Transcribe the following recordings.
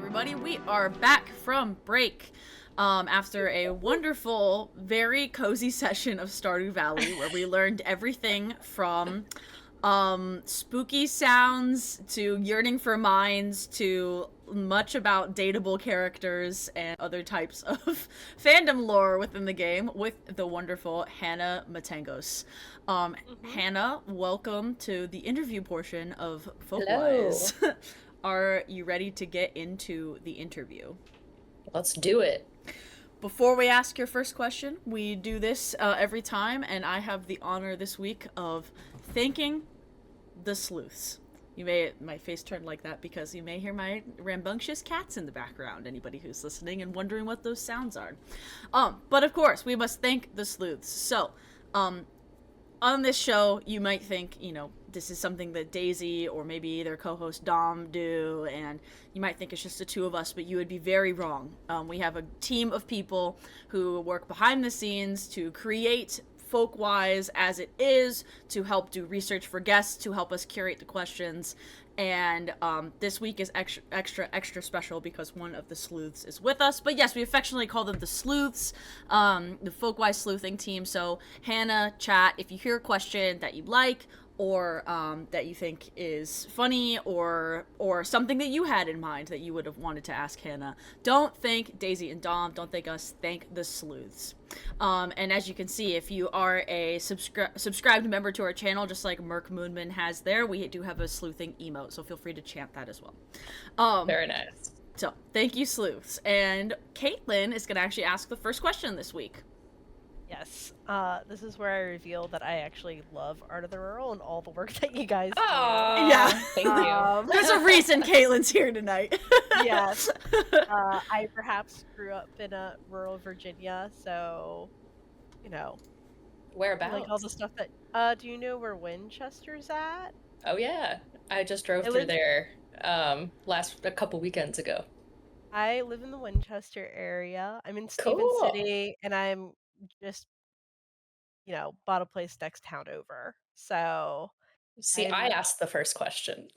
everybody. We are back from break after a wonderful, very cozy session of Stardew Valley where we learned everything from spooky sounds to yearning for minds to much about dateable characters and other types of fandom lore within the game with the wonderful Hannah Matangos. Hannah, welcome to the interview portion of Folkwise. Are you ready to get into the interview? Let's do it. Before we ask your first question, we do this every time, and I have the honor this week of thanking the sleuths. My face turned like that because you may hear my rambunctious cats in the background, anybody who's listening and wondering what those sounds are. But of course, we must thank the sleuths. So, on this show, you might think, this is something that Daisy or maybe their co-host Dom do, and you might think it's just the two of us, but you would be very wrong. We have a team of people who work behind the scenes to create Folkwise as it is, to help do research for guests, to help us curate the questions, and this week is extra special because one of the sleuths is with us. But yes, we affectionately call them the sleuths, the Folkwise sleuthing team. So Hannah, chat, if you hear a question that you like, or that you think is funny, or something that you had in mind that you would have wanted to ask Hannah, don't thank Daisy and Dom, don't thank us, thank the sleuths. And as you can see, if you are a subscribed member to our channel, just like Merc Moonman has there, we do have a sleuthing emote, so feel free to chant that as well. Very nice. So, thank you, sleuths. And Kaitlyn is going to actually ask the first question this week. Yes, this is where I reveal that I actually love Art of the Rural and all the work that you guys do. Yeah, thank you. There's a reason Kaitlyn's here tonight. Yes. I perhaps grew up in rural Virginia, so, Whereabouts? like all the stuff that, do you know where Winchester's at? Oh yeah, I just drove through there a couple weekends ago. I live in the Winchester area. I'm in Steven Cool. City, and I'm just, bought a place next town over. So See, I asked the first question.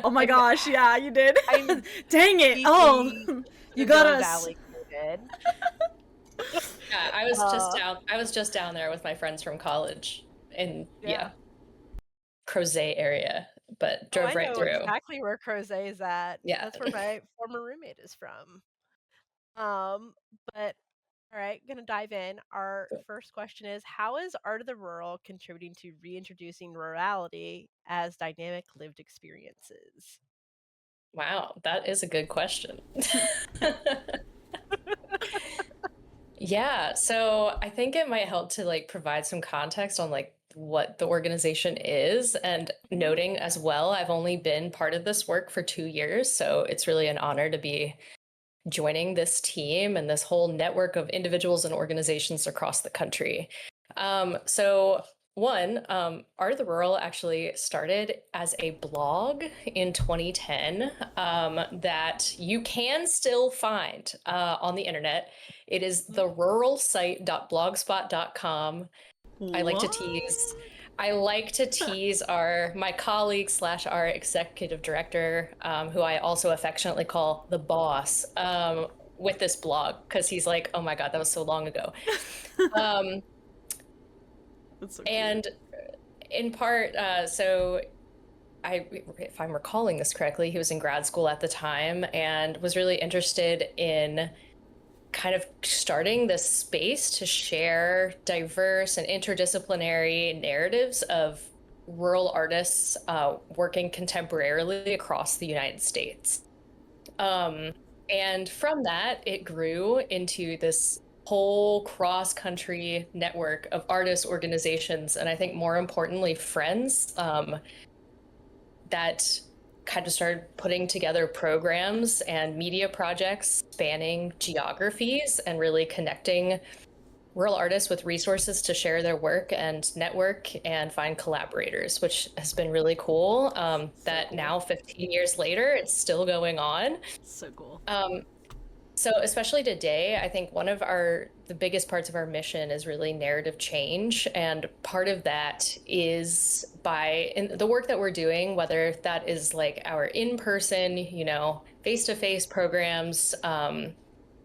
Oh my gosh, yeah, you did. I'm Dang it. Oh, you got us. Valley coded. Yeah, I was just down there with my friends from college in crochet area, but drove right through. Exactly where crochet is at. Yeah, that's where my former roommate is from. But all right, gonna dive in. Our first question is, how is Art of the Rural contributing to reintroducing rurality as dynamic lived experiences? Wow, that is a good question. Yeah, so I think it might help to provide some context on what the organization is, and noting as well, I've only been part of this work for 2 years, so it's really an honor to be joining this team and this whole network of individuals and organizations across the country. So Art of the Rural actually started as a blog in 2010 that you can still find on the internet. It is the ruralsite.blogspot.com. I like to tease my colleague / our executive director, who I also affectionately call the boss, with this blog, because he's like, oh my God, that was so long ago. That's so and in part, if I'm recalling this correctly, he was in grad school at the time and was really interested in kind of starting this space to share diverse and interdisciplinary narratives of rural artists working contemporarily across the United States. And from that, it grew into this whole cross-country network of artists, organizations, and I think more importantly, friends that kind of started putting together programs and media projects spanning geographies and really connecting rural artists with resources to share their work and network and find collaborators, which has been really cool. Now 15 years later, it's still going on. So cool. So especially today, I think one of our the biggest parts of our mission is really narrative change. And part of that is in the work that we're doing, whether that is like our in-person, face-to-face programs,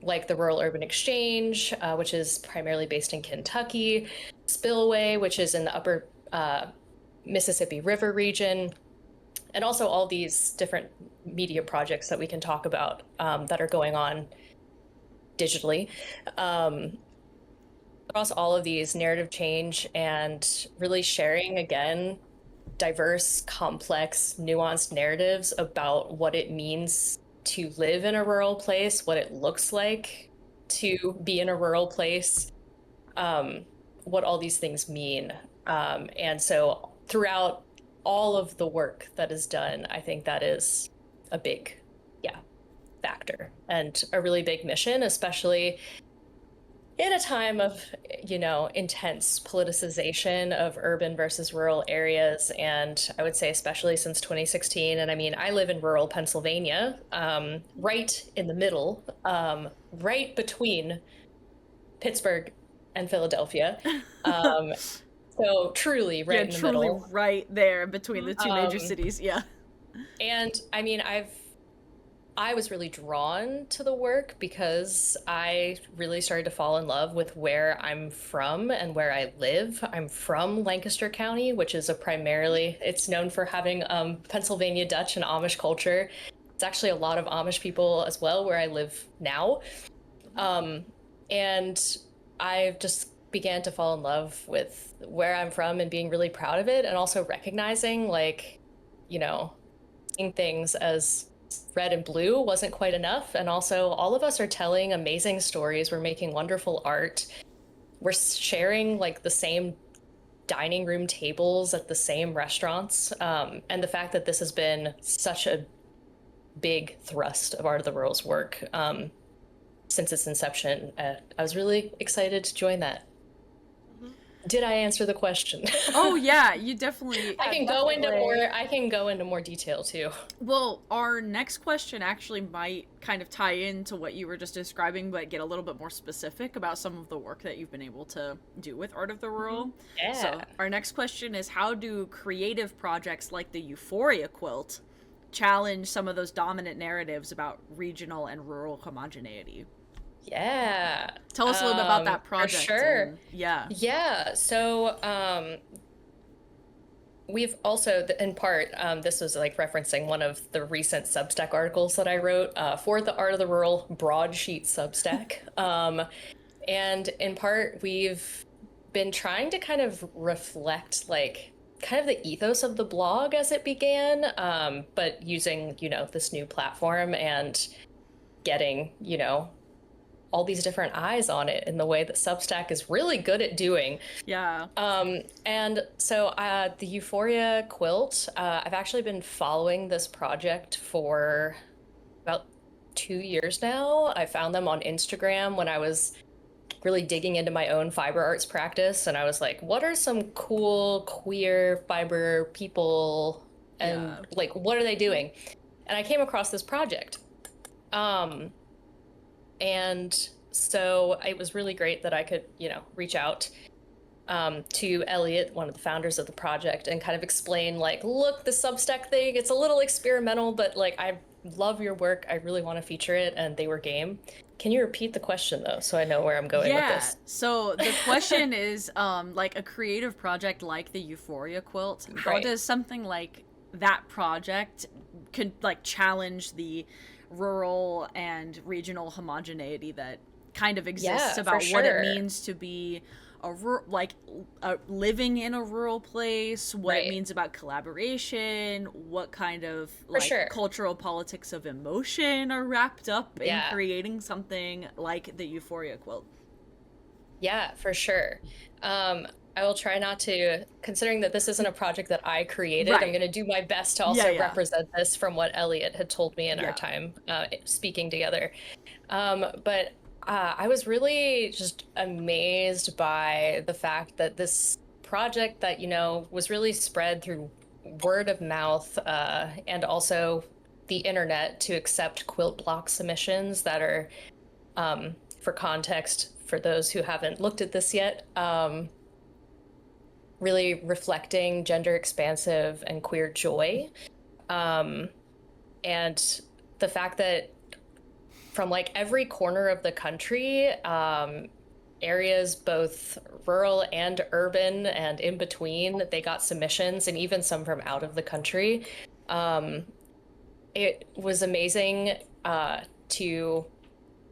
like the Rural Urban Exchange, which is primarily based in Kentucky, Spillway, which is in the upper Mississippi River region, and also all these different media projects that we can talk about that are going on digitally. Across all of these, narrative change and really sharing, again, diverse, complex, nuanced narratives about what it means to live in a rural place, what it looks like to be in a rural place, what all these things mean. And so throughout all of the work that is done, I think that is a big, factor and a really big mission, especially in a time of, intense politicization of urban versus rural areas. And I would say especially since 2016. And I mean, I live in rural Pennsylvania, right in the middle, right between Pittsburgh and Philadelphia. So truly right in the truly middle. right there between the two major cities. Yeah. And I mean, I was really drawn to the work because I really started to fall in love with where I'm from and where I live. I'm from Lancaster County, which is it's known for having Pennsylvania Dutch and Amish culture. It's actually a lot of Amish people as well where I live now. And I just began to fall in love with where I'm from and being really proud of it, and also recognizing, seeing things as red and blue wasn't quite enough. And also, all of us are telling amazing stories. We're making wonderful art. We're sharing the same dining room tables at the same restaurants. And the fact that this has been such a big thrust of Art of the Rural's work since its inception, I was really excited to join that. Did I answer the question? Oh yeah, you definitely. I can go into more detail too. Well, our next question actually might kind of tie into what you were just describing, but get a little bit more specific about some of the work that you've been able to do with Art of the Rural. Yeah. So our next question is, how do creative projects like the Euphoria quilt challenge some of those dominant narratives about regional and rural homogeneity? Yeah. Tell us a little bit about that project. For sure. Yeah. So we've also, in part, this was referencing one of the recent Substack articles that I wrote for the Art of the Rural broadsheet Substack. And in part, we've been trying to kind of reflect kind of the ethos of the blog as it began, but using, this new platform and getting, all these different eyes on it in the way that Substack is really good at doing. Yeah. And so the Euphoria quilt, I've actually been following this project for about 2 years now. I found them on Instagram when I was really digging into my own fiber arts practice. And I was like, what are some cool queer fiber people? And what are they doing? And I came across this project. And so it was really great that I could, reach out to Elliot, one of the founders of the project, and kind of explain, look, the Substack thing, it's a little experimental, but I love your work. I really want to feature it. And they were game. Can you repeat the question, though, so I know where I'm going with this? So the question is, a creative project like the Euphoria quilt, how does something like that project could challenge the rural and regional homogeneity that kind of exists about what it means to be living in a rural place, what it means about collaboration, what kind of cultural politics of emotion are wrapped up in creating something like the Euphoria quilt. Yeah, for sure. I will try not to, considering that this isn't a project that I created, I'm going to do my best to also represent this from what Elliot had told me in our time speaking together. But I was really just amazed by the fact that this project that, was really spread through word of mouth and also the internet to accept quilt block submissions that are, for context, for those who haven't looked at this yet, really reflecting gender expansive and queer joy. And the fact that from like every corner of the country, areas both rural and urban and in between, they got submissions, and even some from out of the country. It was amazing to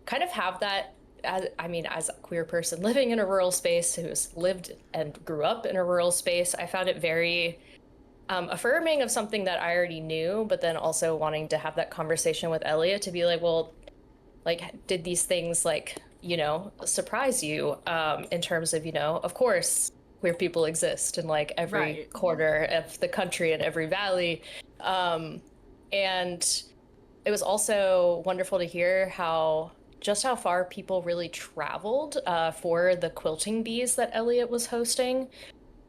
kind of have that. As a queer person living in a rural space who's lived and grew up in a rural space, I found it very affirming of something that I already knew, but then also wanting to have that conversation with Elliot to be like, well, like, did these things like, surprise you in terms of, of course, queer people exist in like every corner of the country and every valley. And it was also wonderful to hear how far people really traveled for the quilting bees that Elliot was hosting,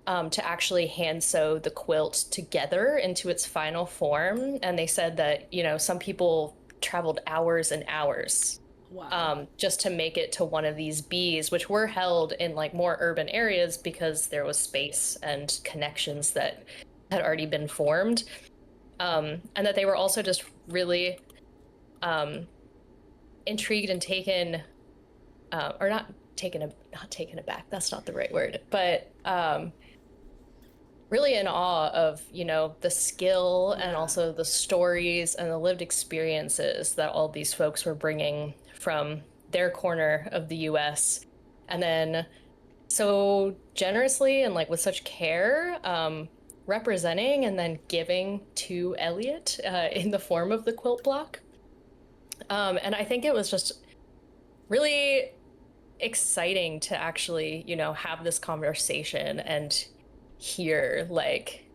to actually hand sew the quilt together into its final form. And they said that, some people traveled hours and hours. Wow. Just to make it to one of these bees, which were held in like more urban areas because there was space and connections that had already been formed. And that they were also just really intrigued and taken, or not taken aback, that's not the right word, but really in awe of, the skill and also the stories and the lived experiences that all these folks were bringing from their corner of the US. And then so generously and like with such care, representing and then giving to Elliot in the form of the quilt block. And I think it was just really exciting to actually, have this conversation and hear like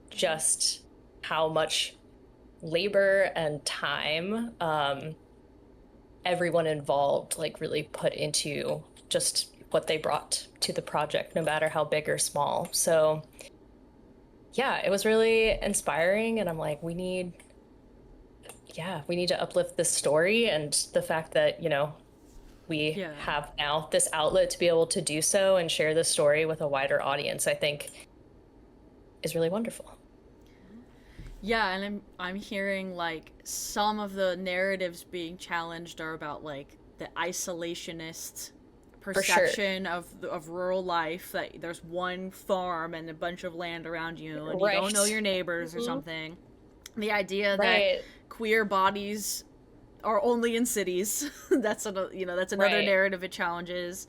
just how much labor and time everyone involved like really put into just what they brought to the project, no matter how big or small. So yeah, it was really inspiring, and I'm like, we need to uplift this story, and the fact that, we have now this outlet to be able to do so and share this story with a wider audience, I think is really wonderful. Yeah, and I'm hearing like some of the narratives being challenged are about like the isolationist perception of rural life, that there's one farm and a bunch of land around you and you don't know your neighbors or something. The idea that queer bodies are only in cities. That's another narrative it challenges.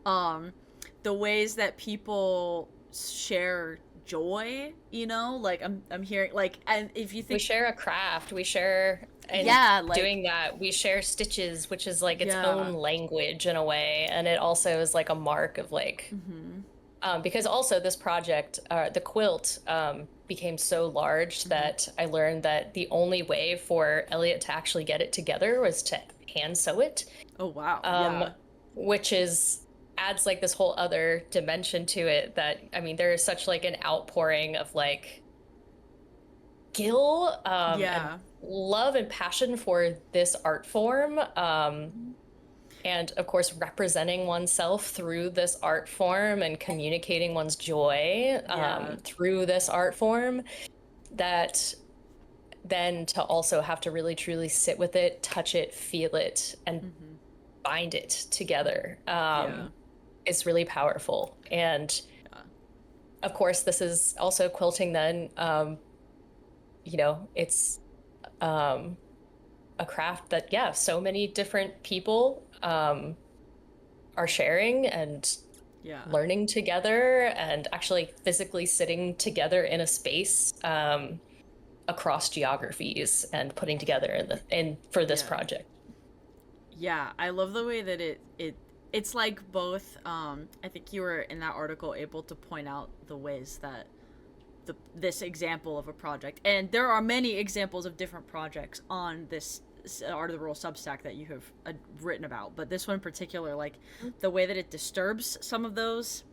The ways that people share joy, like I'm hearing like, and if you think we share a craft, we share, and doing that we share stitches, which is like its own language in a way, and it also is like a mark of like because also this project, the quilt, became so large that I learned that the only way for Elliot to actually get it together was to hand sew it. Oh wow. Which adds like this whole other dimension to it, that there is such like an outpouring of like skill and love and passion for this art form, and of course representing oneself through this art form and communicating one's joy through this art form, that then to also have to really truly sit with it, touch it, feel it, and bind it together is really powerful. And of course this is also quilting then, it's a craft that so many different people are sharing and learning together, and actually physically sitting together in a space across geographies and putting together for this project. Yeah, I love the way that it's like both. I think you were in that article able to point out the ways that this example of a project, and there are many examples of different projects on this Art of the Rural Substack that you have written about, but this one in particular, like the way that it disturbs some of those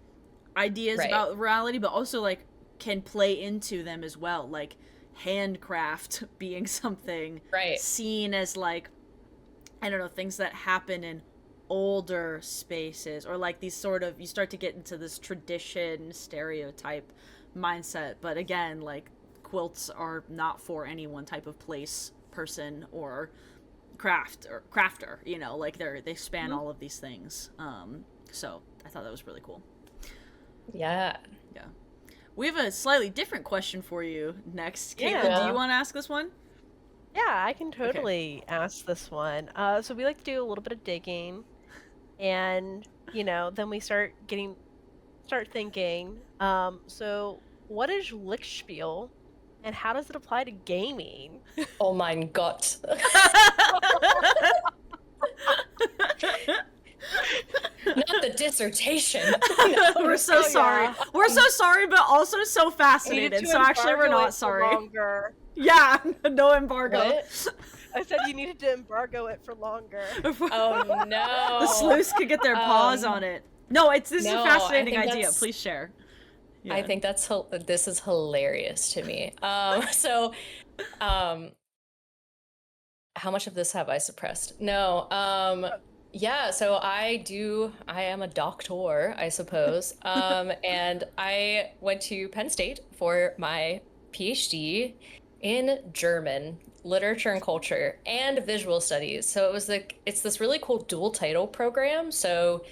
ideas about rurality, but also like can play into them as well, like handcraft being something seen as like, I don't know, things that happen in older spaces, or like these sort of, you start to get into this tradition stereotype mindset. But again, like quilts are not for any one type of place, person, or craft or crafter, you know, like they span all of these things. So I thought that was really cool. Yeah. Yeah. We have a slightly different question for you next. Kaitlyn, Yeah. do you want to ask this one? Yeah, I can totally ask this one. So we like to do a little bit of digging, and then we start thinking. So what is lichtspiel, and how does it apply to gaming? Oh mein Gott. Not the dissertation. No. We're so Oh, sorry. yeah. We're so sorry, but also so I needed fascinated. to So actually, we're embargo it not for sorry. longer. Yeah, no embargo. What? I said you needed to embargo it for longer. Oh no. The sleuths could get their paws on it. No, this is a no, fascinating I think idea. that's- Please share. Yeah. I think this is hilarious to me. How much of this have I suppressed? No. Yeah, so I am a doctor, I suppose. And I went to Penn State for my PhD in German literature and culture and visual studies. So it's this really cool dual title program. So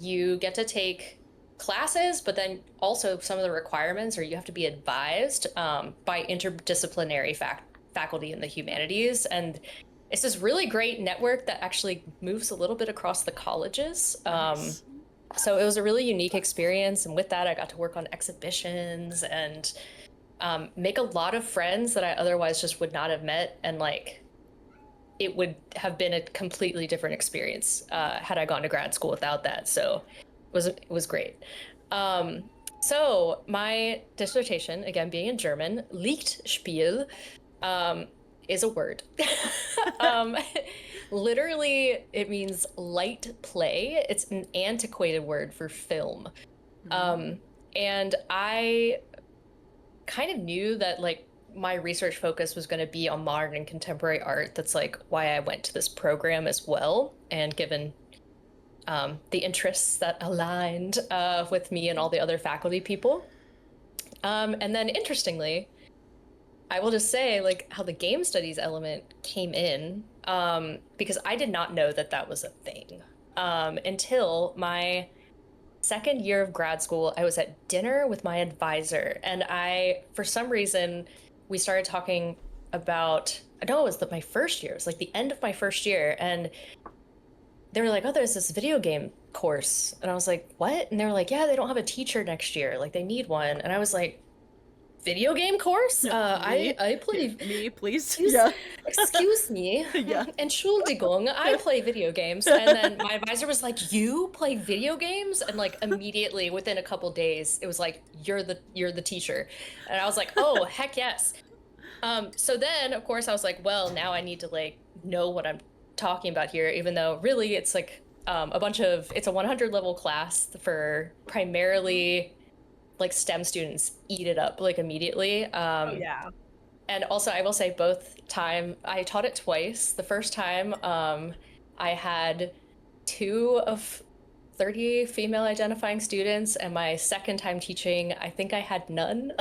you get to take classes, but then also some of the requirements, or you have to be advised by interdisciplinary faculty in the humanities. And it's this really great network that actually moves a little bit across the colleges. Nice. So it was a really unique experience. And with that, I got to work on exhibitions and make a lot of friends that I otherwise just would not have met. And like, it would have been a completely different experience had I gone to grad school without that. So it was great. So my dissertation, again, being in German, lichtspiel, is a word. Literally, it means light play. It's an antiquated word for film. And I kind of knew that like my research focus was going to be on modern and contemporary art. That's like why I went to this program as well. And given the interests that aligned with me and all the other faculty people. And then interestingly, I will just say like how the game studies element came in, because I did not know that was a thing until my second year of grad school. I was at dinner with my advisor, and for some reason, we started talking about, I know it was my first year, it was like the end of my first year, and they were like, oh, there's this video game course. And I was like, what? And they were like, yeah, they don't have a teacher next year. Like, they need one. And I was like, video game course? I play... Me, please? Excuse me. Yeah. Entschuldigung, I play video games. And then my advisor was like, you play video games? And like, immediately, within a couple days, it was like, you're the teacher. And I was like, oh, heck yes. So then, of course, I was like, well, now I need to like know what I'm talking about here, even though really it's like it's a 100 level class for primarily like STEM students. Eat it up like immediately. Oh yeah. And also I will say I taught it twice. The first time I had 2 of 30 female identifying students, and my second time teaching, I think I had none.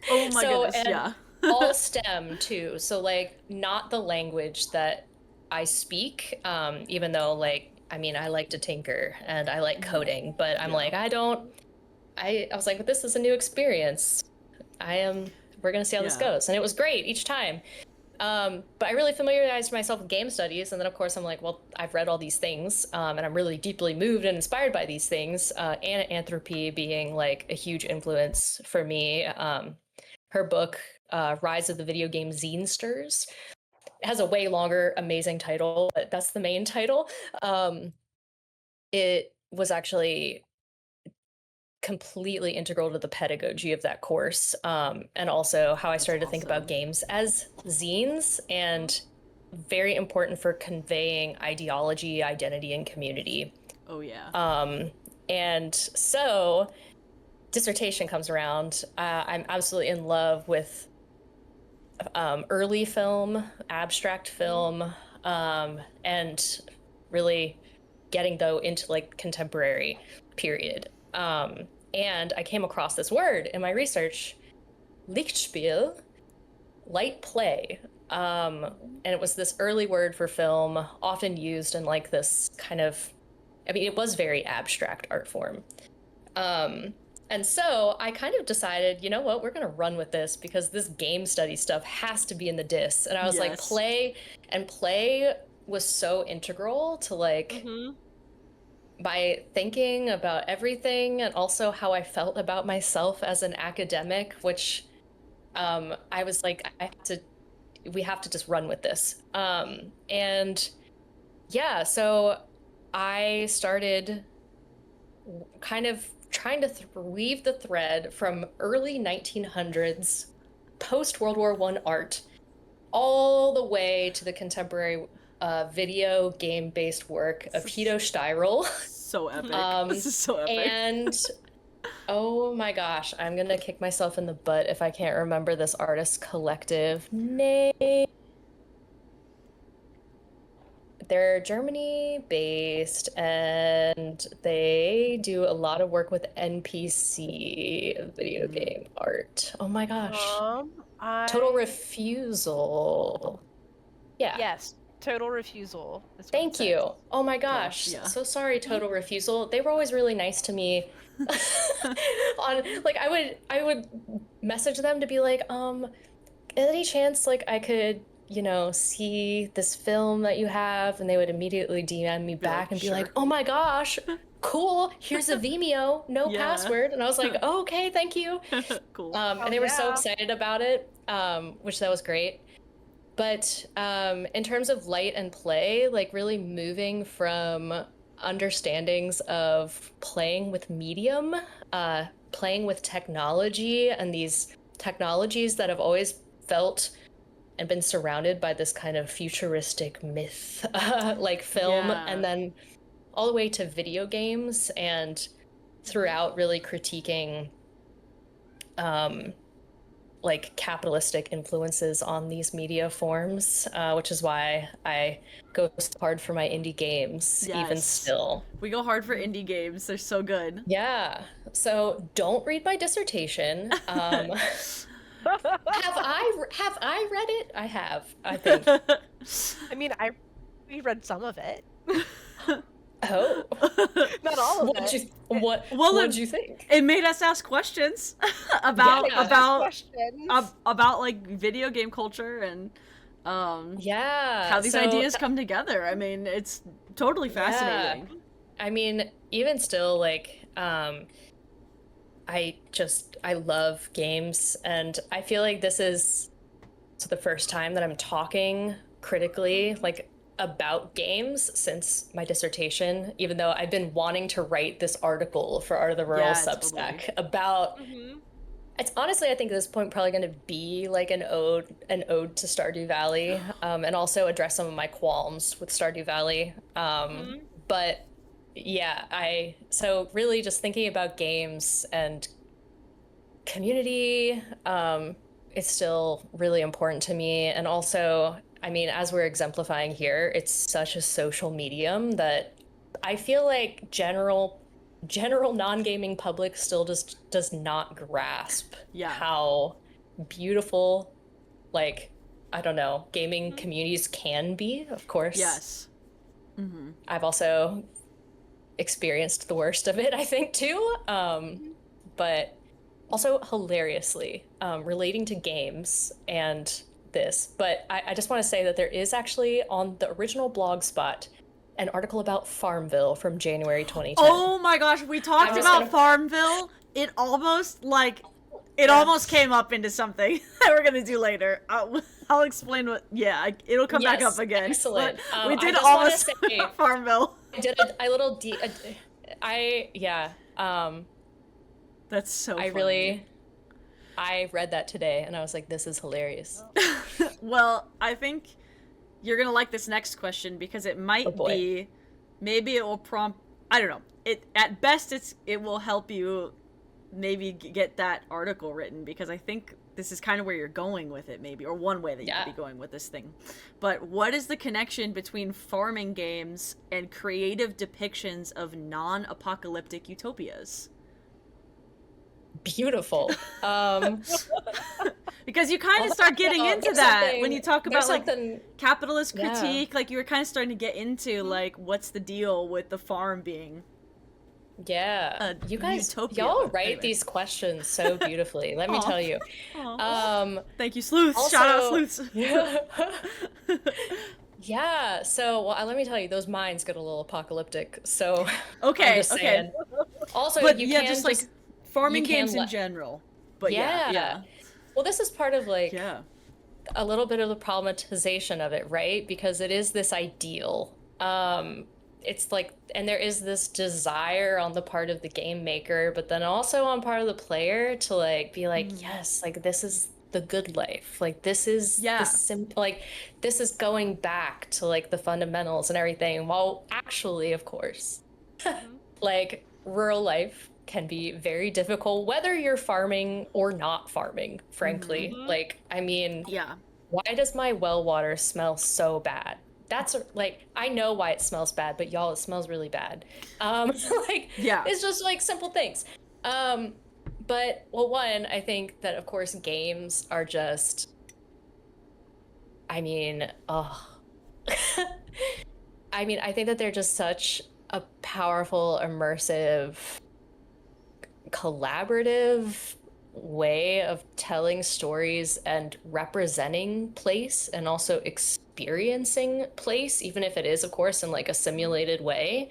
Oh my goodness, yeah. All STEM too. So like not the language that I speak, even though like, I mean, I like to tinker and I like coding, but I'm like, I was like, but this is a new experience. We're gonna see how this goes. And it was great each time. But I really familiarized myself with game studies. And then of course I'm like, well, I've read all these things, and I'm really deeply moved and inspired by these things. Anna Anthropy being like a huge influence for me. Her book, Rise of the Video Game Zinesters, has a way longer, amazing title, but that's the main title. It was actually completely integral to the pedagogy of that course, and also how I started to think about games as zines, and very important for conveying ideology, identity, and community. Oh yeah. And so dissertation comes around. I'm absolutely in love with early film, abstract film, and really getting though into like contemporary period. And I came across this word in my research, lichtspiel, light play. And it was this early word for film, often used in like this kind of, I mean, it was very abstract art form. And so I kind of decided, you know what, we're going to run with this because this game study stuff has to be in the diss. And I was like, play was so integral to like my thinking about everything, and also how I felt about myself as an academic, which I was like, we have to just run with this. And yeah, so I started kind of trying to weave the thread from early 1900s post World War I art all the way to the contemporary video game based work of Hito Steyerl. So epic. This is so epic. And oh my gosh, I'm gonna kick myself in the butt if I can't remember this artist's collective name. They're Germany based and they do a lot of work with NPC video game art. Oh my gosh. Total Refusal. Yeah. Yes, Total Refusal. Thank you. Oh my gosh. Yeah. So sorry, Total Refusal. They were always really nice to me. On like I would message them to be like, any chance like I could, you know, see this film that you have, and they would immediately DM me back and be like, oh my gosh, cool, here's a Vimeo, no password. And I was like, oh, okay, thank you. Cool. And they were so excited about it, which that was great. But in terms of light and play, like really moving from understandings of playing with medium, playing with technology, and these technologies that have always felt and been surrounded by this kind of futuristic myth, like film, and then all the way to video games, and throughout really critiquing like capitalistic influences on these media forms, which is why I go so hard for my indie games, even still. We go hard for indie games. They're so good. Yeah. So don't read my dissertation. Have I read it? I have, I think. I mean, we read some of it. Oh. Not all of it. What'd you think? It made us ask questions about like video game culture and how these ideas come together. I mean, it's totally fascinating. Yeah. I mean, even still, like, I love games, and I feel like this is the first time that I'm talking critically, like, about games since my dissertation, even though I've been wanting to write this article for Art of the Rural Substack about it's honestly, I think at this point probably going to be like an ode to Stardew Valley, and also address some of my qualms with Stardew Valley. But yeah, so really just thinking about games and community is still really important to me. And also, I mean, as we're exemplifying here, it's such a social medium that I feel like general non-gaming public still just does not grasp how beautiful, like, I don't know, gaming communities can be, of course. Yes. I've also experienced the worst of it, I think, too. But also hilariously relating to games and this. But I just want to say that there is actually on the original Blogspot an article about Farmville from January 2010. Oh my gosh, we talked about Farmville. It almost almost came up into something that we're gonna do later. I'll explain what. Yeah, it'll come back up again. Excellent. We did almost say Farmville. I did a little That's so funny. I read that today and I was like, this is hilarious. Well, I think you're gonna like this next question because it might be, maybe it will prompt, I don't know. At best it will help you maybe get that article written, because I think this is kind of where you're going with it, maybe, or one way that you Yeah. could be going with this thing. But what is the connection between farming games and creative depictions of non-apocalyptic utopias? Beautiful. Because you kind of start getting into that when you talk about like something- capitalist Yeah. critique. Like you were kind of starting to get into like what's the deal with the farm being Yeah, a you guys, utopia. y'all write Anyway. these questions so beautifully. Let me Aw. tell you. Aw. Thank you, sleuths. Shout out sleuths. Yeah. So, well, let me tell you, those minds get a little apocalyptic. So, Okay, I'm just okay. saying. Also, But you yeah, can just like farming you can games in let- general. But yeah, yeah, Well, this is part of like yeah. a little bit of the problematization of it, right? Because it is this ideal. It's like, and there is this desire on the part of the game maker, but then also on part of the player to like be like, yes, like this is the good life. Like this is Yeah. like this is going back to like the fundamentals and everything. While actually, of course, like rural life can be very difficult, whether you're farming or not farming, frankly. Like, I mean, Yeah. why does my well water smell so bad? That's like, I know why it smells bad, but y'all, it smells really bad. Like, Yeah. it's just like simple things. But well, one, I think that of course games are just, I mean, I mean, I think that they're just such a powerful, immersive, collaborative way of telling stories and representing place and also experiencing place, even if it is, of course, in like a simulated way.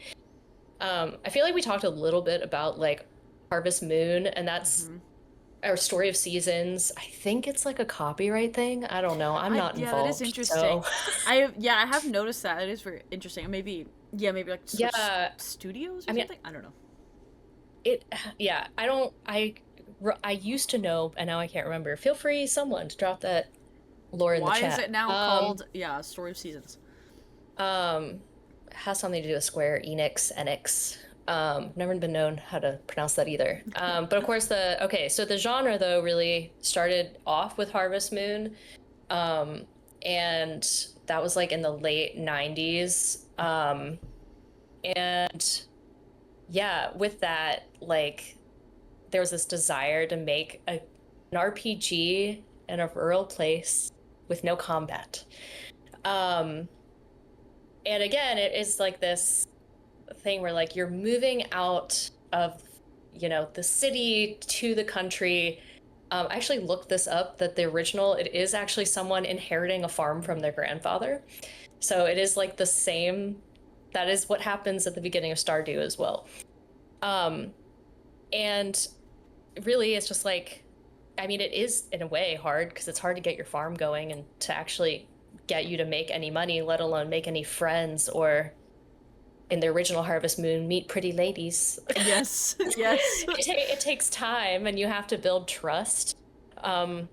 I feel like we talked a little bit about like Harvest Moon, and that's our Story of Seasons. I think it's like a copyright thing. I don't know. I'm not involved. Yeah, that is interesting. So... I have noticed that. It is very interesting. Maybe like switch Yeah. studios or I mean, something. I don't know. I used to know, and now I can't remember. Feel free, someone, to drop that lore in the Why chat. is it now called Story of Seasons? Has something to do with Square Enix. Never been known how to pronounce that either. But of course, so the genre though really started off with Harvest Moon, and that was like in the late 90s. And yeah, with that, like, there was this desire to make an RPG in a rural place with no combat. And again, it is like this thing where like you're moving out of, the city to the country. I actually looked this up, that the original, it is actually someone inheriting a farm from their grandfather. So it is like the same, that is what happens at the beginning of Stardew as well. And really it's just like, I mean, it is in a way hard because it's hard to get your farm going and to actually get you to make any money, let alone make any friends, or in the original Harvest Moon, meet pretty ladies. Yes, yes. It takes time, and you have to build trust in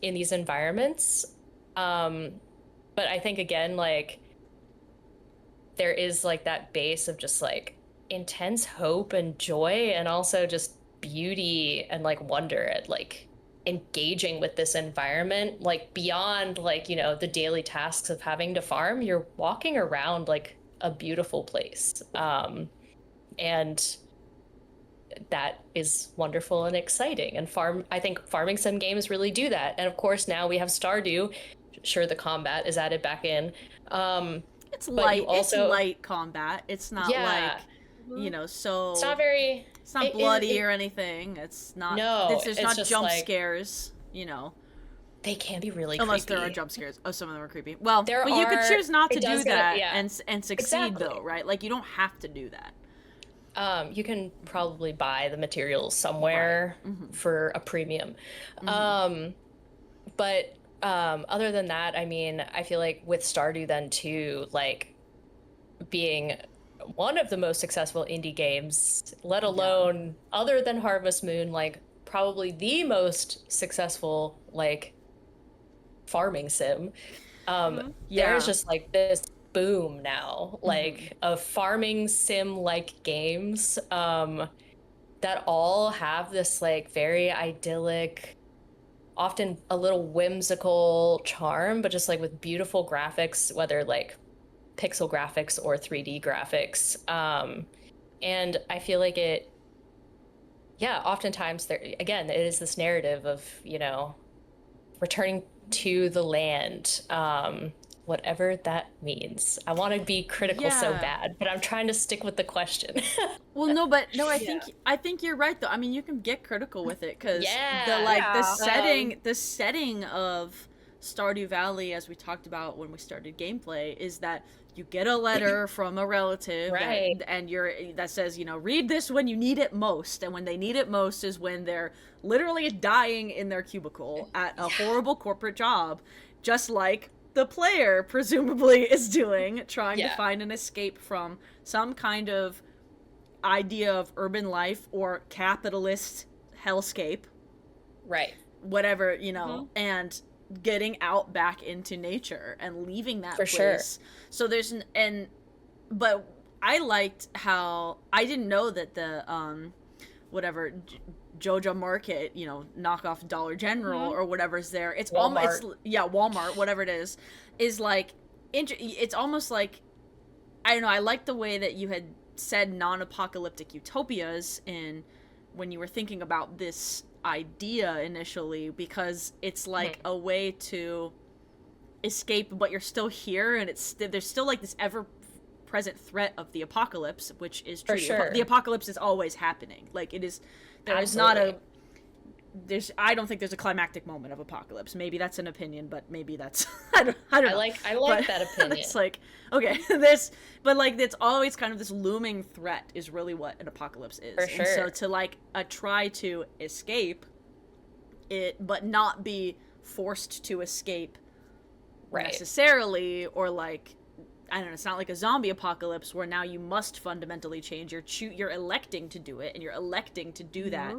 these environments. But I think, again, like, there is like that base of just like intense hope and joy, and also just beauty and like wonder at like engaging with this environment, like beyond like, the daily tasks of having to farm. You're walking around like a beautiful place, and that is wonderful and exciting. And I think farming sim games really do that. And of course now we have Stardew. Sure, the combat is added back in. It's light. It's also, light combat. It's not like, so. It's not very. It's not bloody or anything. It's not. No, there's it's not just jump like, scares. They can be really unless creepy. there are jump scares. Oh, some of them are creepy. Well, There you could are- choose not to it do does get- that yeah. and succeed Exactly. though, right? Like you don't have to do that. You can probably buy the materials somewhere for a premium. But other than that, I mean, I feel like with Stardew then too, like being one of the most successful indie games, let alone other than Harvest Moon, like probably the most successful like farming sim. There's just like this boom now, like of farming sim like games that all have this like very idyllic often a little whimsical charm, but just like with beautiful graphics, whether like pixel graphics or 3D graphics. And I feel like it, yeah, oftentimes there, again, it is this narrative of, you know, returning to the land, whatever that means. I want to be critical so Yeah. bad, but I'm trying to stick with the question. Well, no, but no, Yeah. I think you're right though. I mean, you can get critical with it because the Yeah. the setting of Stardew Valley, as we talked about when we started gameplay, is that you get a letter from a relative Right. that says, you know, read this when you need it most, and when they need it most is when they're literally dying in their cubicle at a horrible corporate job, just like the player presumably is doing, trying to Yeah. find an escape from some kind of idea of urban life or capitalist hellscape, Right. whatever, you know, and getting out back into nature and leaving that For place. sure. So there's but I liked how I didn't know that the whatever Joja Market, you know, knockoff Dollar General or whatever's there. It's almost Walmart, whatever it is like it's almost like, I don't know, I like the way that you had said non-apocalyptic utopias in when you were thinking about this idea initially, because it's like a way to escape but you're still here, and there's still like this ever present threat of the apocalypse, which is true. For sure. The apocalypse is always happening. Like it is, there is not a Absolutely. I don't think there's a climactic moment of apocalypse. Maybe that's an opinion, but maybe that's I don't know. I like But that opinion. it's like, okay, but like it's always kind of this looming threat is really what an apocalypse is. For sure. And so to like try to escape it, but not be forced to escape Right. necessarily, or like, I don't know, it's not like a zombie apocalypse where now you must fundamentally change. You're electing to do it, and you're electing to do that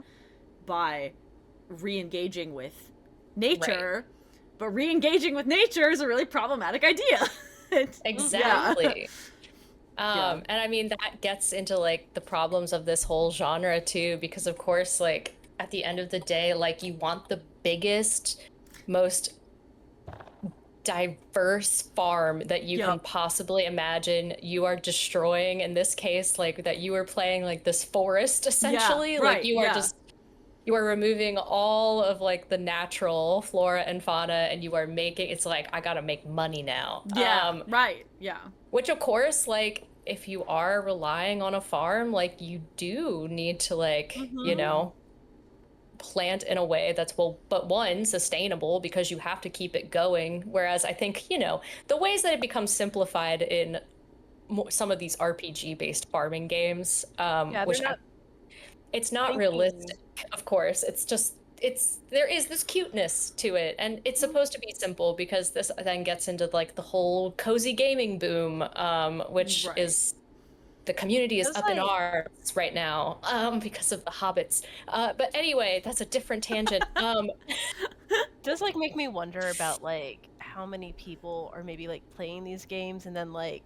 by re-engaging with nature. Right. But re-engaging with nature is a really problematic idea. Exactly. Yeah. And I mean, that gets into like the problems of this whole genre too, because of course, like at the end of the day, like you want the biggest, most diverse farm that you can possibly imagine. You are destroying, in this case, like that you are playing like this forest essentially. Like you are you are removing all of like the natural flora and fauna, and you are making, it's like, I gotta make money now. Which of course, like if you are relying on a farm, like you do need to like, you know, plant in a way that's, well, but one, sustainable, because you have to keep it going. Whereas I think, you know, the ways that it becomes simplified in some of these RPG based farming games, which it's not realistic, of course. It's just, there is this cuteness to it, and it's supposed to be simple, because this then gets into like the whole cozy gaming boom, which is, the community is up in arms right now, because of the hobbits. But anyway, that's a different tangent. Does like make me wonder about like how many people are maybe like playing these games and then like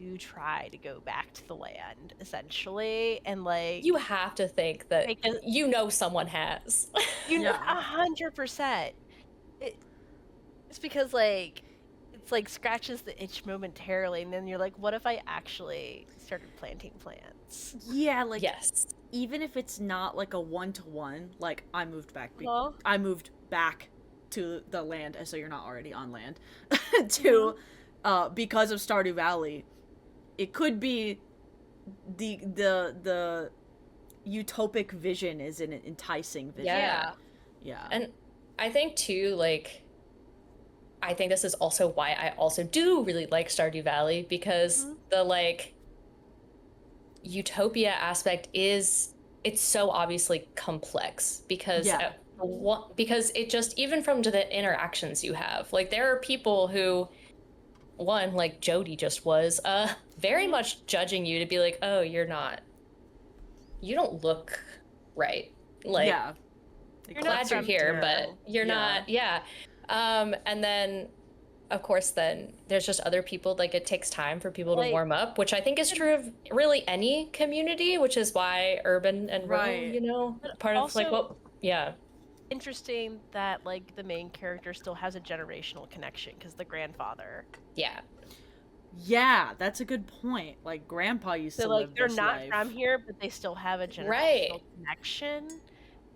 do try to go back to the land essentially, and like you have to think that you know someone has. You know, 100%. It's because like it's like scratches the itch momentarily, and then you're like, what if I actually started planting plants? Yeah, like even if it's not like a one-to-one, like I moved back to the land, so you're not already on land, to because of Stardew Valley. It could be the utopic vision is an enticing vision. Yeah. And I think too, like, I think this is also why I also do really like Stardew Valley, because the like utopia aspect is, it's so obviously complex, because because it just, even from the interactions you have, like there are people who, one, like Jody just was, very much judging you, to be like, oh, you don't look right. Like, you're glad you're here, but you're not. And then, of course, then there's just other people, like it takes time for people to warm up, which I think is true of really any community, which is why urban and rural, you know, part of like what, interesting that like the main character still has a generational connection because the grandfather. Yeah. Yeah, that's a good point. Like grandpa used So to like live they're this not life. from here, but they still have a generational Right. connection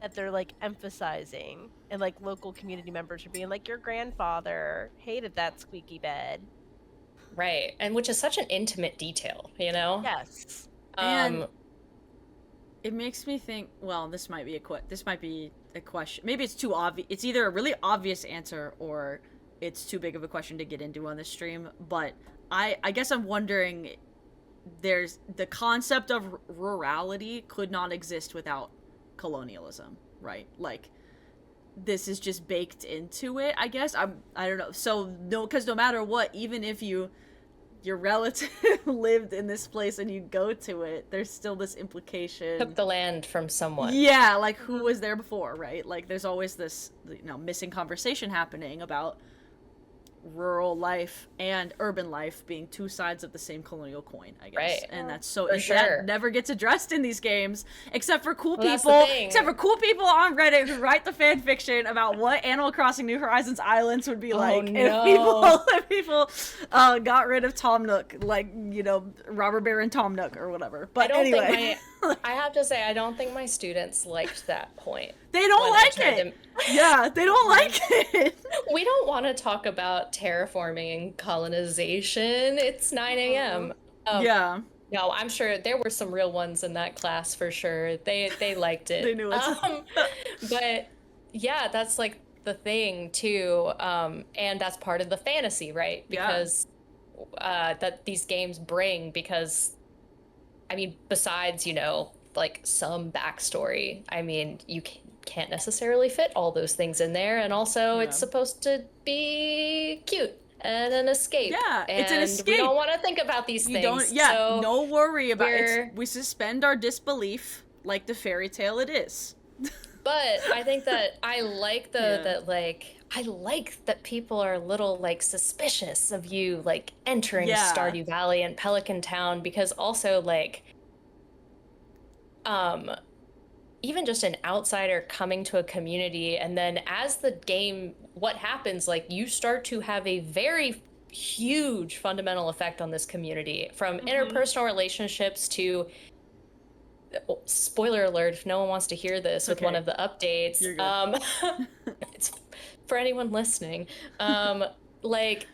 that they're like emphasizing, and like local community members are being like, your grandfather hated that squeaky bed. Right. And which is such an intimate detail, you know? Yes. And it makes me think, well, this might be a question. Maybe it's too obvious. It's either a really obvious answer or it's too big of a question to get into on this stream, but I guess I'm wondering, there's the concept of rurality could not exist without colonialism, right? Like this is just baked into it, I guess. I don't know. So no, because no matter what, even if your relative lived in this place and you go to it, there's still this implication. Took the land from someone. Yeah, like who was there before, right? Like there's always this, missing conversation happening about rural life and urban life being two sides of the same colonial coin, I guess. Right. And that's so For sure. that never gets addressed in these games, except for cool Well, that's the people, thing. except for cool people on Reddit who write the fan fiction about what Animal Crossing New Horizons Islands would be like if people got rid of Tom Nook, like Robber Baron Tom Nook or whatever. But anyway, I have to say, I don't think my students liked that point. they don't like it. Yeah, they don't like it. We don't want to talk about terraforming and colonization. It's 9 a.m. Yeah. No, I'm sure there were some real ones in that class for sure. They liked it. They knew it. But yeah, that's like the thing too. And that's part of the fantasy, right? Because that these games bring, because I mean, besides, like some backstory, I mean, you can't necessarily fit all those things in there. And also it's supposed to be cute and an escape. Yeah, it's an And escape. we don't want to think about these things. So no worry about it. We suspend our disbelief like the fairy tale it is. But I think that I like I like that people are a little like suspicious of you like entering Stardew Valley and Pelican Town, because also like even just an outsider coming to a community, and then as the game, what happens, like you start to have a very huge fundamental effect on this community, from interpersonal relationships to spoiler alert if no one wants to hear this with one of the updates. It's for anyone listening. Like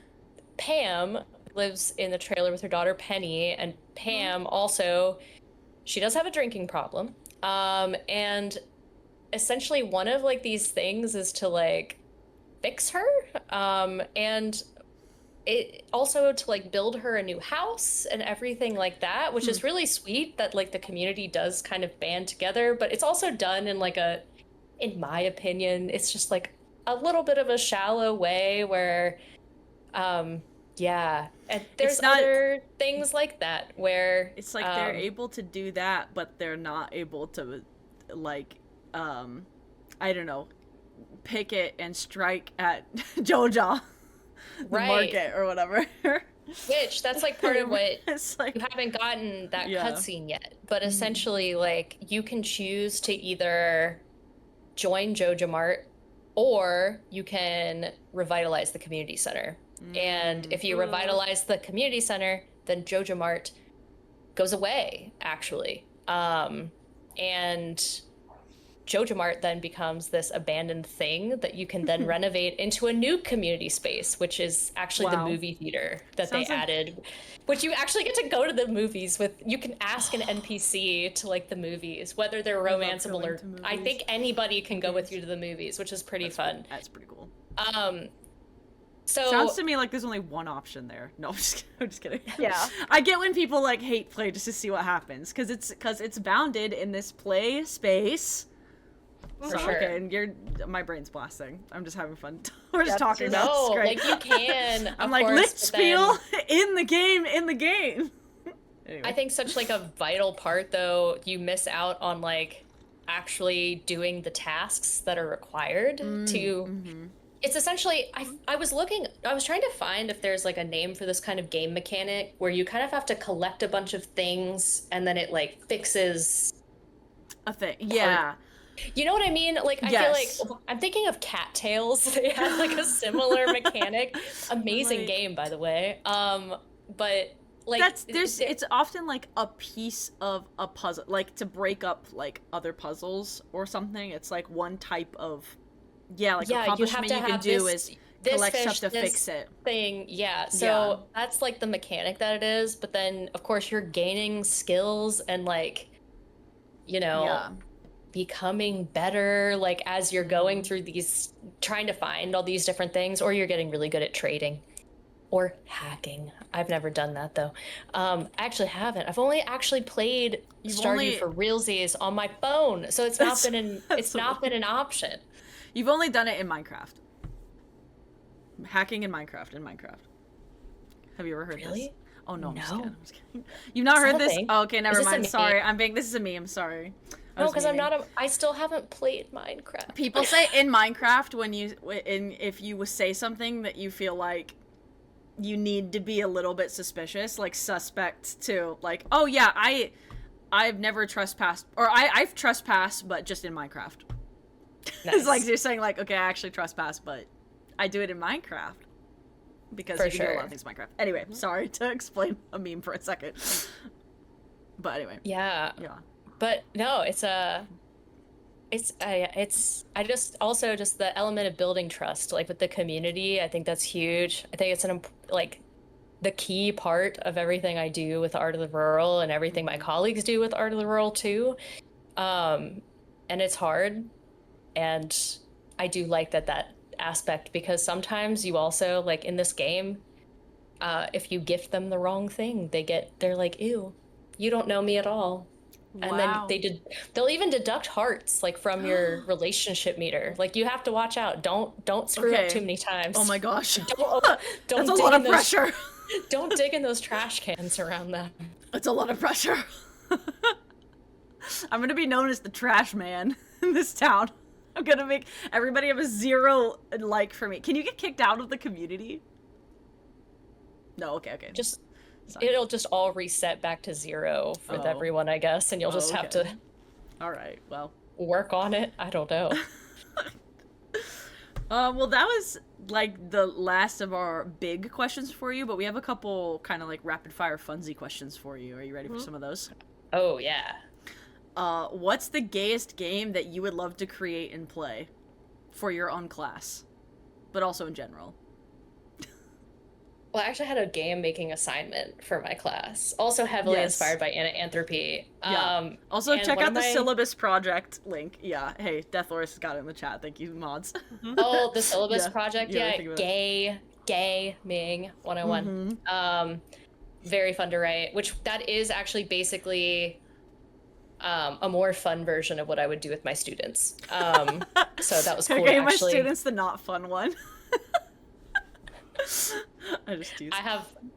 Pam lives in the trailer with her daughter Penny, and Pam also, she does have a drinking problem. And essentially one of like these things is to like fix her, and it also to like build her a new house and everything like that, which is really sweet that like the community does kind of band together. But it's also done in like in my opinion, it's just like a little bit of a shallow way where and there's other things like that where it's like they're able to do that, but they're not able to like I don't know, picket and strike at Joja the market or whatever. Which that's like part of what it's like, you haven't gotten that cutscene yet, but essentially like you can choose to either join Joja Mart or you can revitalize the community center. And if you revitalize the community center, then Joja Mart goes away, actually. And Joja Mart then becomes this abandoned thing that you can then renovate into a new community space, which is actually the movie theater that they added, which you actually get to go to the movies with. You can ask an NPC to like the movies, whether they're romanceable or I think anybody can go with you to the movies, which is pretty fun. That's pretty cool. So sounds to me like there's only one option there. No, I'm just kidding. Yeah. I get when people like hate play just to see what happens, because it's bounded in this play space. For sure. Okay, and my brain's blasting. I'm just having fun. We're just talking about this. No, Great. like you can. I'm like lichtspiel in the game. Anyway. I think such like a vital part though, you miss out on like actually doing the tasks that are required to. It's essentially, I was trying to find if there's like a name for this kind of game mechanic where you kind of have to collect a bunch of things and then it like fixes a thing. Yeah. You know what I mean? Like, I Yes. feel like I'm thinking of Cattails. They had like a similar mechanic. Amazing Like- game, by the way. But like it's often like a piece of a puzzle, like to break up like other puzzles or something. It's like one type of like yeah, you have accomplishment to you can have do this is this collect fish, stuff to this fix it. thing. Yeah, so Yeah. that's like the mechanic that it is. But then, of course, you're gaining skills and like, you know, Yeah. becoming better like as you're going through these, trying to find all these different things, or you're getting really good at trading or hacking. I've never done that though. I actually haven't. I've only actually played Stardew for realsies on my phone, so it's not been an option. You've only done it in Minecraft. Hacking in Minecraft. Have you ever heard Really? this? Oh no, I'm just No. kidding. You've not Is heard that a this? thing? Oh, okay, never Is this a mind. meme? Sorry, this is a meme. Sorry. No, because I still haven't played Minecraft. People say in Minecraft if you say something that you feel like you need to be a little bit suspicious, like suspect to, like, oh yeah, I've never trespassed, or I've trespassed, but just in Minecraft. Nice. It's like you're saying like, okay, I actually trespass, but I do it in Minecraft because For you can do a lot sure. of things in Minecraft. Anyway, sorry to explain a meme for a second, but anyway, Yeah. yeah. But no, I just also just the element of building trust, like with the community. I think that's huge. I think it's like the key part of everything I do with Art of the Rural and everything my colleagues do with Art of the Rural too. And it's hard, and I do like that aspect, because sometimes you also, like in this game, if you gift them the wrong thing, they're like, ew, you don't know me at all. And Wow. then they'll even deduct hearts like from your relationship meter. Like, you have to watch out. Don't screw Okay. up too many times. Oh my gosh. Don't That's a dig lot in of those- pressure. Don't dig in those trash cans around them. That's a lot of pressure. I'm gonna be known as the trash man in this town. I'm gonna make everybody have a 0 like for me. Can you get kicked out of the community? No, okay. It'll just all reset back to 0 with Oh. everyone, I guess, and you'll just have to Alright, well. work on it. I don't know. Well, that was like the last of our big questions for you, but we have a couple kind of like rapid fire funsy questions for you. Are you ready for some of those? Oh yeah. What's the gayest game that you would love to create and play for your own class, but also in general? Well, I actually had a game making assignment for my class, also heavily Yes. inspired by anthropy. Yeah. Also, and check one out of the my- syllabus project link. Yeah. Hey, Deathlorus has got it in the chat. Thank you, mods. Oh, the syllabus Yeah. project. Yeah, I Yeah, think about gayming 101. Very fun to write, which that is actually basically a more fun version of what I would do with my students. So that was cool. Okay, my actually. students, the not fun one. I just teased.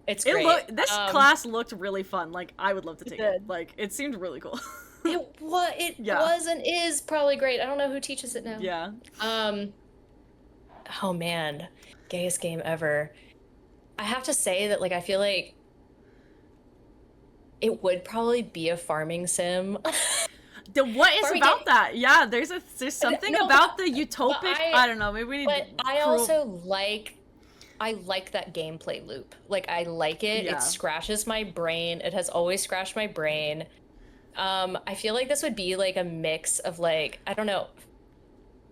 It's great. This class looked really fun. Like, I would love to take it. did. Like, it seemed really cool. It Yeah. was and is probably great. I don't know who teaches it now. Yeah. Oh man, gayest game ever. I have to say that, like, I feel like it would probably be a farming sim. What is Farming about game- that? Yeah, there's something No, about the utopic. I don't know. Maybe we need. But I also like that gameplay loop. Like, I like it. Yeah. It scratches my brain. It has always scratched my brain. I feel like this would be like a mix of, like, I don't know,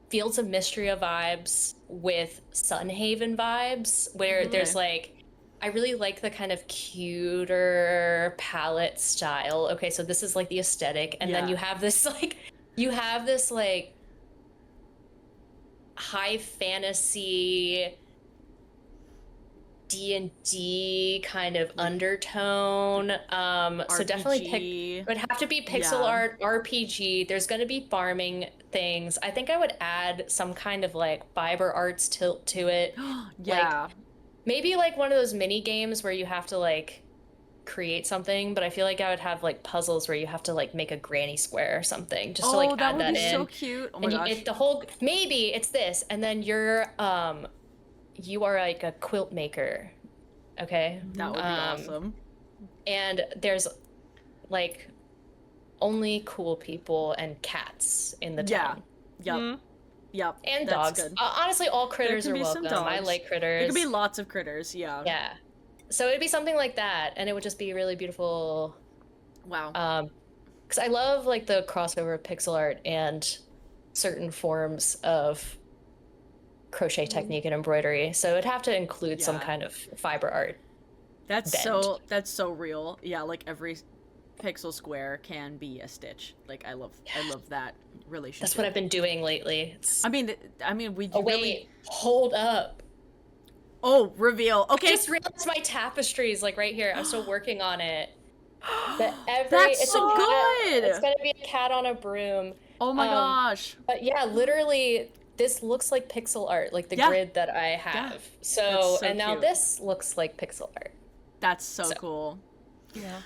Fields of Mystria vibes with Sunhaven vibes, where there's like, I really like the kind of cuter palette style. Okay, so this is like the aesthetic, and then Yeah. you have this like high fantasy D&D kind of undertone. So definitely it would have to be pixel Yeah. art, RPG. There's going to be farming things. I think I would add some kind of like fiber arts tilt to it. Yeah. Maybe like one of those mini games where you have to like create something, but I feel like I would have like puzzles where you have to like make a granny square or something, just to like that add would that be in. so cute. Oh my And gosh. maybe it's this, and then you are like a quilt maker, okay? That would be awesome. And there's like only cool people and cats in the Yeah. town. Yep. Mhm. Yep. And that's dogs. good. Honestly, all critters can are be some welcome. I dogs. like critters. There could be lots of critters. Yeah. Yeah. So it'd be something like that, and it would just be really beautiful. Wow. Because I love like the crossover of pixel art and certain forms of crochet technique and embroidery. So it'd have to include some Yeah. kind of fiber art. That's bend. so real. Yeah, like every pixel square can be a stitch. Like I love that relationship. That's what I've been doing lately. I mean we Oh wait, really. hold up. Oh, reveal. Okay. I just realized my tapestries like right here. I'm still working on it. But That's it's so a cat, good. It's gonna be a cat on a broom. Oh my gosh. But yeah, literally, this looks like pixel art, like the Yeah. grid that I have. That's So, so and now cute. this looks like pixel art. That's so cool. Yeah.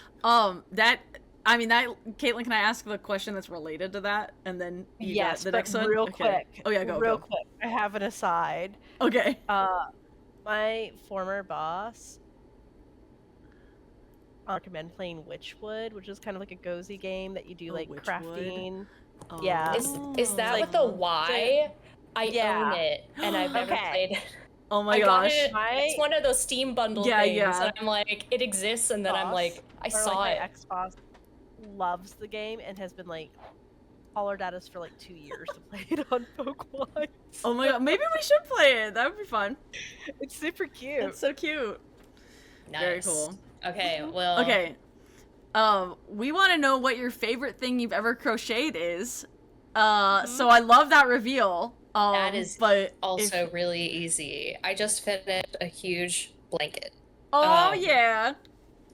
That Kaitlyn, can I ask the question that's related to that, and then you Yes, the but next one? real Okay. quick. Oh yeah, go. Real quick. I have an aside. Okay. My former boss recommend playing Witchwood, which is kind of like a cozy game that you do like Witchwood? crafting. Oh. Yeah. Is that Like, with the Y? I Yeah. own it, and I've never Okay. played it. Oh my I got gosh. it. It's one of those Steam bundle Yeah, things, yeah. and I'm like, it exists, and then I'm like, I saw my it. ex-boss loves the game and has been like hollered at us for like 2 years to play it on Folkwise. Oh my god. Maybe we should play it. That would be fun. It's super cute. It's so cute. Very Nice. cool. Okay, well. Okay. We want to know what your favorite thing you've ever crocheted is. So I love that reveal. That is but also really easy. I just finished a huge blanket. Oh yeah.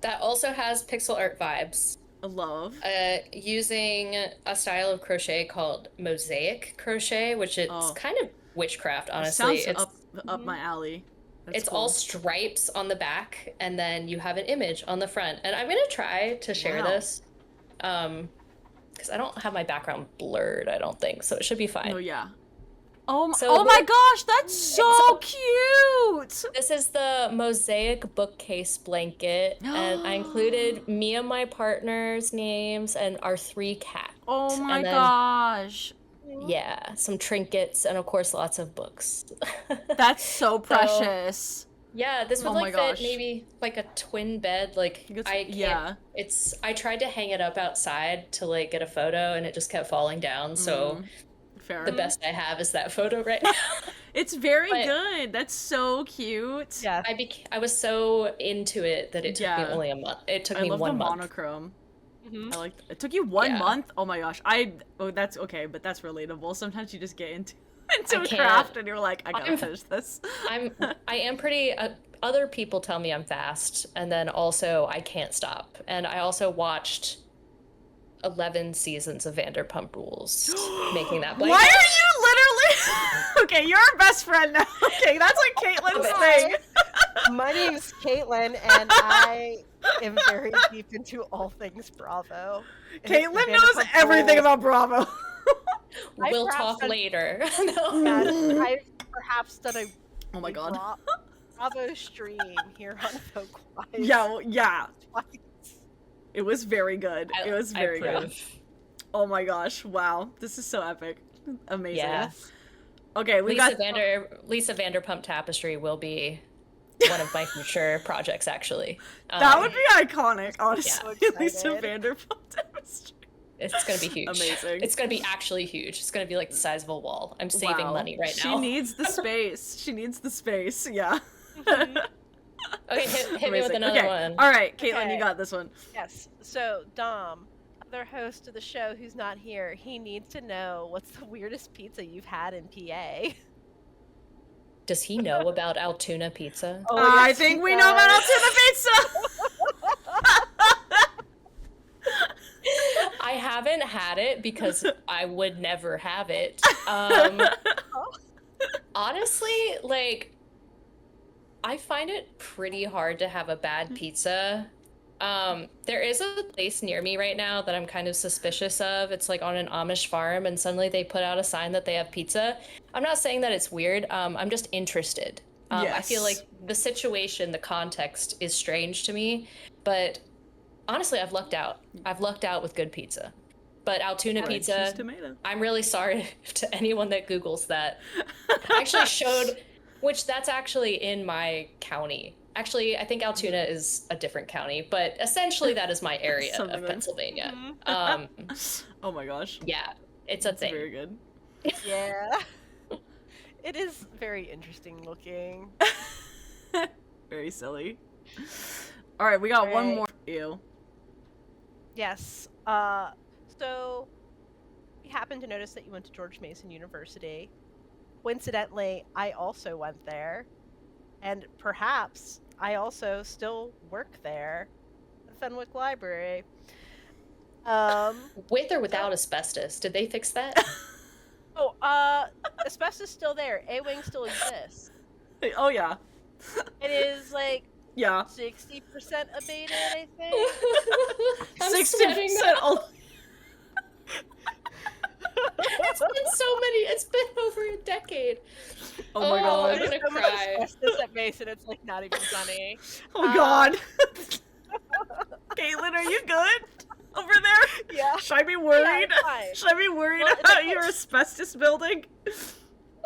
That also has pixel art vibes. I love. Using a style of crochet called mosaic crochet, which is kind of witchcraft, honestly. Sounds up my alley. That's It's cool. all stripes on the back, and then you have an image on the front. And I'm gonna try to share Wow. this, because I don't have my background blurred, I don't think, so it should be fine. Oh yeah. Oh, So oh my the- gosh, that's so cute. This is the mosaic bookcase blanket, and I included me and my partner's names and our 3 cats. Oh my and then, gosh. Yeah, some trinkets, and of course, lots of books. That's so precious. Yeah, this would Oh my like gosh. fit maybe like a twin bed. Like I can't. yeah. I tried to hang it up outside to like get a photo, and it just kept falling down. So Fair. the best I have is that photo right now. It's very But- good. That's so cute. Yeah. I was so into it that it took me Yeah. only a month. It took I me love 1 the month. monochrome. Mhm. I like. It took you 1 Yeah. month. Oh my gosh. That's okay, but that's relatable. Sometimes you just get into I a can't. craft and you're like, I gotta I'm- finish this. I am pretty. Other people tell me I'm fast, and then also I can't stop. And I also watched 11 seasons of Vanderpump Rules, making that blanket. Why are you literally? Okay, you're our best friend now. Okay, that's like Kaitlyn's thing. My name's Caitlin, and I am very deep into all things Bravo. And Caitlyn knows Vanderpump everything Rules. about Bravo. We'll perhaps talk done- later. No. Yeah, I've perhaps done a Oh my god. Bravo stream here on Folkwise. Yeah, well, yeah. Twice. It was very good. It was I very good. approve. Oh my gosh. Wow. This is so epic. Amazing. Yeah. Okay, we got Lisa Vanderpump Tapestry will be one of my future projects, actually. that would be iconic, honestly. Yeah. Lisa Excited. Vanderpump Tapestry. It's gonna be huge. Amazing. It's gonna be actually huge. It's gonna be like the size of a wall. I'm saving Wow. money right She now. needs the space. She needs the space. Yeah. Okay, hit me with Amazing. another Okay. one. All right, Caitlyn, Okay. you got this one. Yes. So Dom, other host of the show who's not here, he needs to know what's the weirdest pizza you've had in PA. Does he know about Altoona pizza? Oh, I yes, think he we know about does. Altoona Pizza. I haven't had it because I would never have it. Honestly, like, I find it pretty hard to have a bad pizza. There is a place near me right now that I'm kind of suspicious of. It's like on an Amish farm, and suddenly they put out a sign that they have pizza. I'm not saying that it's weird. I'm just interested. I feel Yes. like the situation, the context is strange to me, but honestly, I've lucked out. I've lucked out with good pizza. But Altoona Red pizza, cheese tomato. I'm really sorry to anyone that Googles that. I actually showed, which that's actually in my county. Actually, I think Altoona is a different county, but essentially that is my area Something of like- Pennsylvania. Oh my gosh. Yeah, it's a That's thing. very good. Yeah. It is very interesting looking. Very silly. All right, we got one Right. more for you. Yes. So we happened to notice that you went to George Mason University. Coincidentally, I also went there. And perhaps I also still work there at Fenwick Library. With or without asbestos, did they fix that? Asbestos still there. A-Wing still exists. Oh yeah. It is like Yeah. 60% abated, I think. I'm 60% sweating. all- It's been so many. It's been over a decade. Oh my god. I'm gonna There's so much cry. asbestos at Mason, it's like not even funny. Oh god. Kaitlyn, are you good over there? Yeah. Should I be worried? I'm fine. Should I be worried Well, it's about okay. your asbestos building?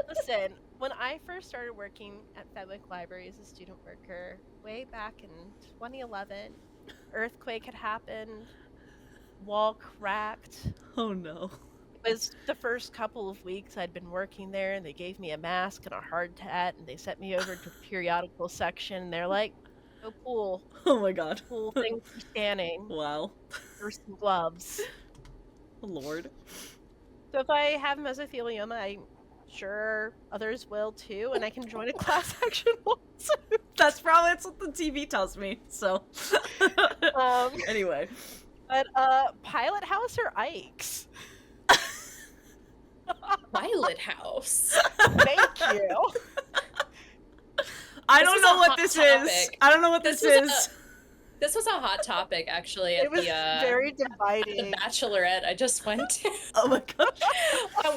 Listen, when I first started working at Fenwick Library as a student worker, way back in 2011, earthquake had happened, wall cracked. Oh no. It was the first couple of weeks I'd been working there, and they gave me a mask and a hard hat, and they sent me over to the periodical section, and they're like, no pool, Oh my god. pool things for scanning, Wow. first some gloves. Lord. So if I have mesothelioma, I'm sure others will too, and I can join a class action lawsuit. That's what the TV tells me. So anyway. But Pilot House or Ike's? Violet House. Thank you. I This don't was know a what hot this is. topic. I don't know what this This was is. This was a hot topic actually at It was very the dividing. Bachelorette I just went to. Oh my gosh.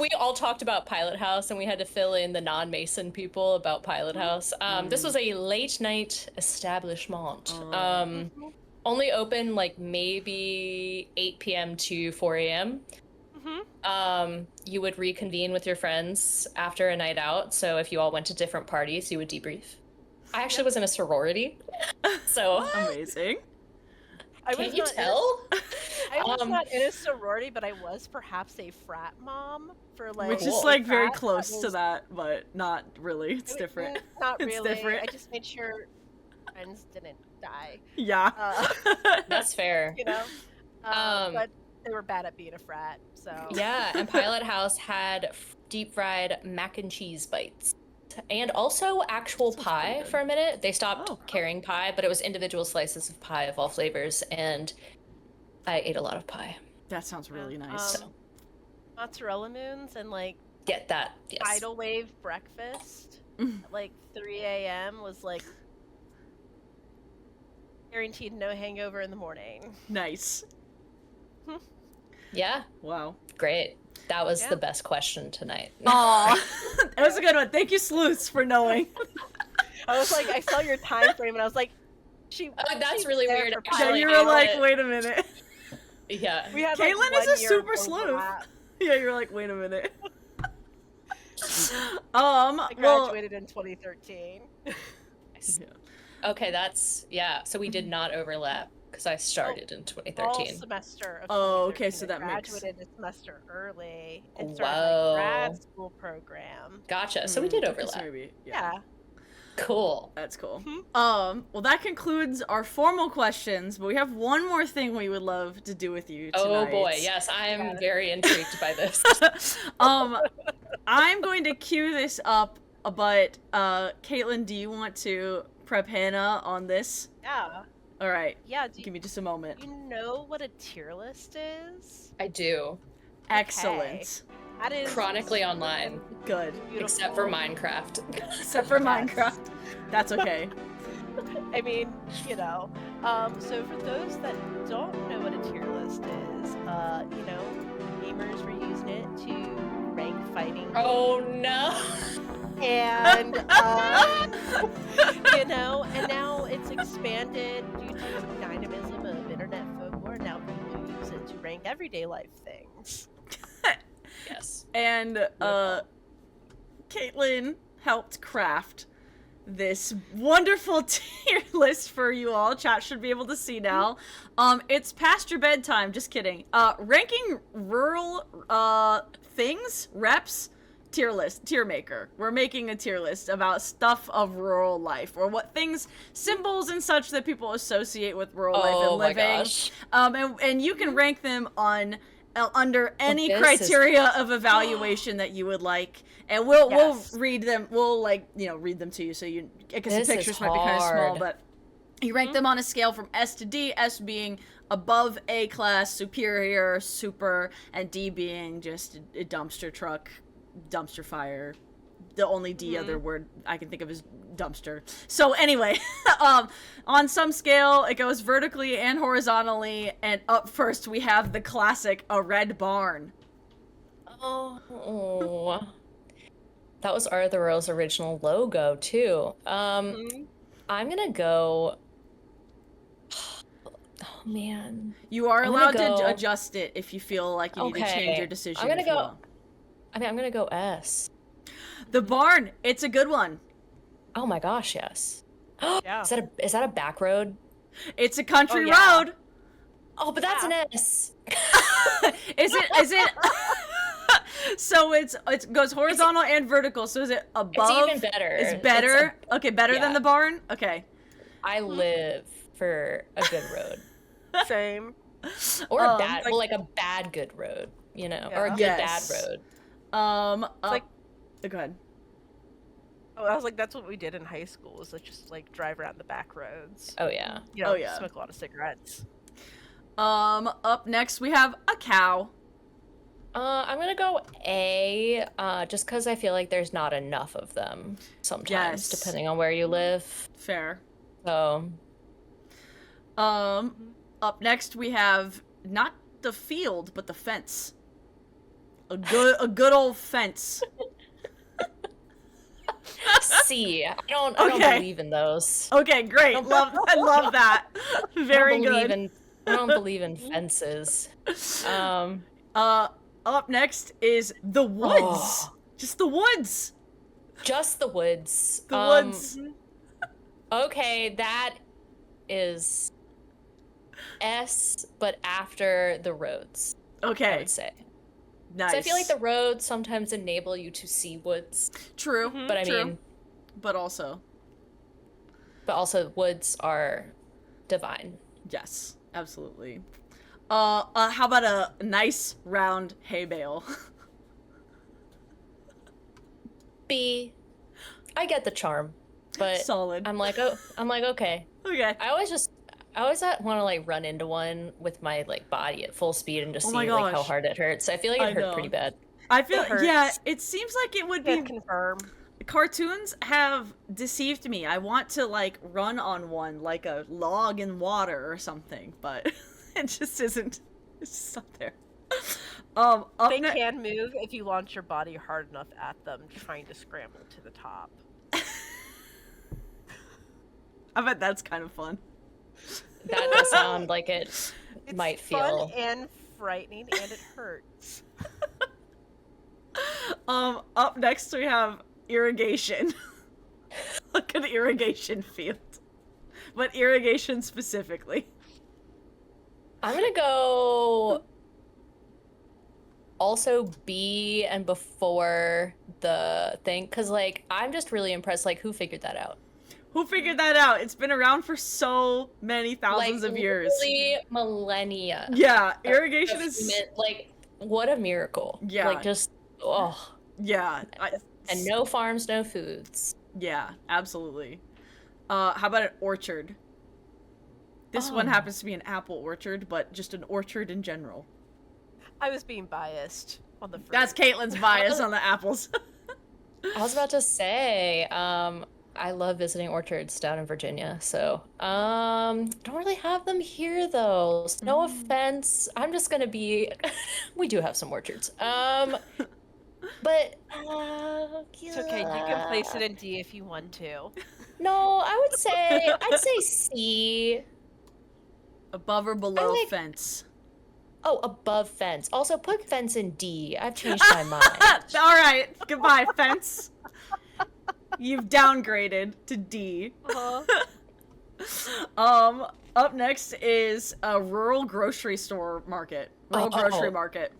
We all talked about Pilot House, and we had to fill in the non-Mason people about Pilot House. This was a late night establishment. Only open like maybe 8 p.m. to 4 a.m. You would reconvene with your friends after a night out. So if you all went to different parties, you would debrief. I actually was in a sorority, so Amazing. I can't was you not tell? I was not in a sorority, but I was perhaps a frat mom for like. Which is Cool. like very frat close was- to that, but not really. It's it was- different. Not It's really. different. I just made sure friends didn't die. Yeah. That's fair. You know. But they were bad at being a frat, so. Yeah, and Pilot House had deep fried mac and cheese bites. And also actual Sounds pie pretty good. for a minute. They stopped Oh. carrying pie, but it was individual slices of pie of all flavors, and I ate a lot of pie. That sounds really nice. Mozzarella moons and like Get that? Yes. tidal wave breakfast at like 3 a.m. was like guaranteed no hangover in the morning. Nice. Yeah, Wow. great. That was Yeah. the best question tonight. Aw. That was a good one. Thank you, Sleuths, for knowing. I was like, I saw your time frame, and I was like, that's she's really there weird, for actually. Then pilot you I were like, would- wait a minute. Yeah. We had like Kaitlyn is a 1 year super sleuth. overlap. Yeah, you were like, wait a minute. I Well, graduated in 2013. Okay, that's yeah. So we did not overlap because I started in All 2013. semester of Oh, okay, 2013. so I that makes- graduated a semester early and started Whoa. my grad school program. Gotcha. So we did so overlap. maybe, Yeah. Cool. That's cool. Mhm. Well, that concludes our formal questions, but we have one more thing we would love to do with you tonight. Oh boy, yes, I am Yeah. very intrigued by this. I'm going to cue this up, but Kaitlyn, do you want to prep Hannah on this? Yeah. All right, Yeah. Do give me just a moment. you know what a tier list is? I do. Excellent. That is Chronically online, Good. beautiful. except for Minecraft. Except for Yes. Minecraft. That's okay. I mean, you know. So for those that don't know what a tier list is, you know, gamers were using it to rank fighting. Oh no. And you know, and now it's expanded due to dynamism of internet folklore. Now people use it to rank everyday life things. Yes. And Kaitlyn helped craft this wonderful tier list for you all. Chat should be able to see now. It's past your bedtime. Just kidding. Ranking rural things, reps, tier list, tier maker. We're making a tier list about stuff of rural life, or what things, symbols and such that people associate with rural life and living. My gosh. And you can rank them on under any this criteria of evaluation that you would like, and we'll read them. We'll read them to you, so you, because the pictures might be kind of small, but you rank them on a scale from S to D, S being above A class, superior, super, and D being just a dumpster truck, dumpster fire. The only D other word I can think of is dumpster. So anyway, on some scale, it goes vertically and horizontally, and up first we have the classic, a red barn. Oh. That was Are the Royals' original logo, too. I'm gonna go... Oh, man. You are allowed to adjust it if you feel like you need to change your decision. I'm gonna go... I'm gonna go S. The barn, it's a good one. Oh my gosh, yes. Yeah. Is that a back road? It's a country road. Oh, but that's an S. Is it? So it goes horizontal and vertical. So is it above? It's even better. It's better. Okay, better than the barn. Okay. I live for a good road. Same. Or a bad, like a bad good road, or a good bad road. Go ahead. Oh, I was like, that's what we did in high school, was just like drive around the back roads. Oh yeah. Smoke a lot of cigarettes. Up next we have a cow. I'm gonna go A, just because I feel like there's not enough of them sometimes, depending on where you live. Fair. So. Up next we have not the field, but the fence. A good old fence. C. I don't believe in those. Okay, great. I love that. Very good. I don't believe in fences. Up next is the woods. Just the woods. Just the woods. The woods. Okay, that is S, but after the roads. Okay. I would say. Nice. So I feel like the roads sometimes enable you to see woods. True. But I mean. But also woods are divine. Yes, absolutely. How about a nice round hay bale? B. I get the charm, but solid. I'm like, okay. Okay. I always want to like run into one with my like body at full speed and just see like how hard it hurts. I feel like it hurt pretty bad. I feel it seems like it would be confirm. Cartoons have deceived me. I want to like run on one like a log in water or something, but it just isn't. It's just not there. They can move if you launch your body hard enough at them, trying to scramble to the top. I bet that's kind of fun. That does sound like it might feel fun and frightening, and it hurts. Up next we have irrigation. Look at the irrigation field, but irrigation specifically. I'm gonna go also B and before the thing, because like I'm just really impressed. Like, who figured that out? Who figured that out? It's been around for so many thousands of years. Literally millennia. Yeah, irrigation is like, what a miracle. Yeah. Like, just yeah. And no farms, no foods. Yeah, absolutely. How about an orchard? This one happens to be an apple orchard, but just an orchard in general. I was being biased on the fruit. That's Kaitlyn's bias on the apples. I was about to say, I love visiting orchards down in Virginia, so don't really have them here though. So no offense. I'm just gonna be we do have some orchards. But it's okay, you can place it in D if you want to. No, I'd say C. Above or below fence? Oh, above fence. Also, put fence in D. I've changed my mind. All right, goodbye, fence. You've downgraded to D. Up next is a rural grocery store market. Rural grocery market.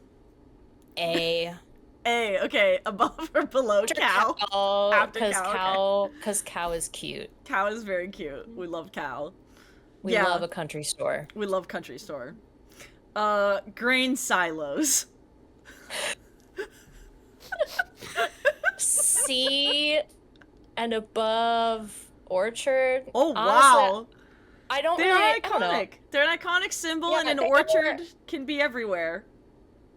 A. A, okay, above or below cow? After cow, because cow is cute. Cow is very cute. We love cow. We love a country store. We love country store. Grain silos. C and above orchard. Oh, Honestly, wow. I don't They're really, iconic. I don't know. They're an iconic symbol, Yeah, and an they orchard can be everywhere.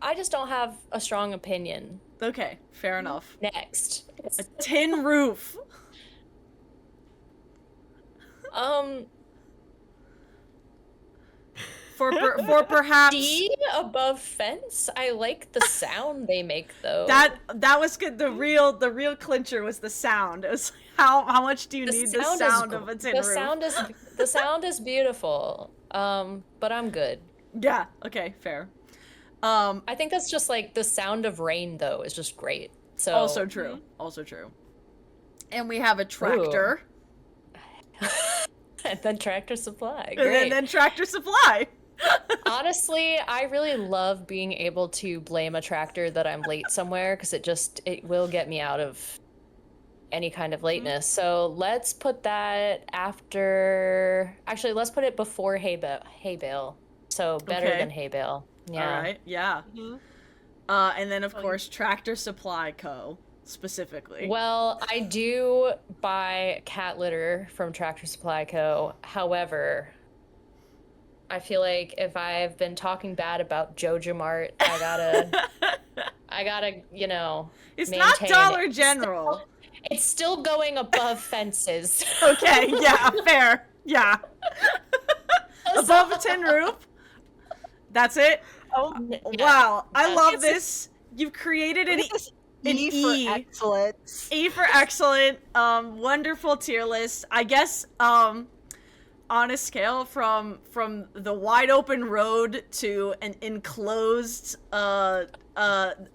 I just don't have a strong opinion. Okay, fair enough. Next. A tin roof. For perhaps D above fence. I like the sound they make though. that was good. The real clincher was the sound. It was like, how much do you need the sound of a tin roof? The sound is beautiful. But I'm good. Yeah. Okay. Fair. I think that's just like the sound of rain though is just great. So also true. Also true. And we have a tractor. And then Tractor Supply. Great. And then Tractor Supply. Honestly, I really love being able to blame a tractor that I'm late somewhere because it will get me out of any kind of lateness. So let's put that after. Actually, let's put it before hay bale. So better than hay bale. Yeah. All right. Yeah. And then of course Tractor Supply Co. specifically. Well, I do buy cat litter from Tractor Supply Co. However, I feel like if I've been talking bad about Jojo Mart, I gotta, it's maintain not Dollar General. It's still going above fences. Okay, yeah, fair. Yeah. Above a tin roof. That's it. Oh, wow. I love this. You've created an E for excellence. E for excellent. Wonderful tier list. I guess on a scale from the wide open road to an enclosed I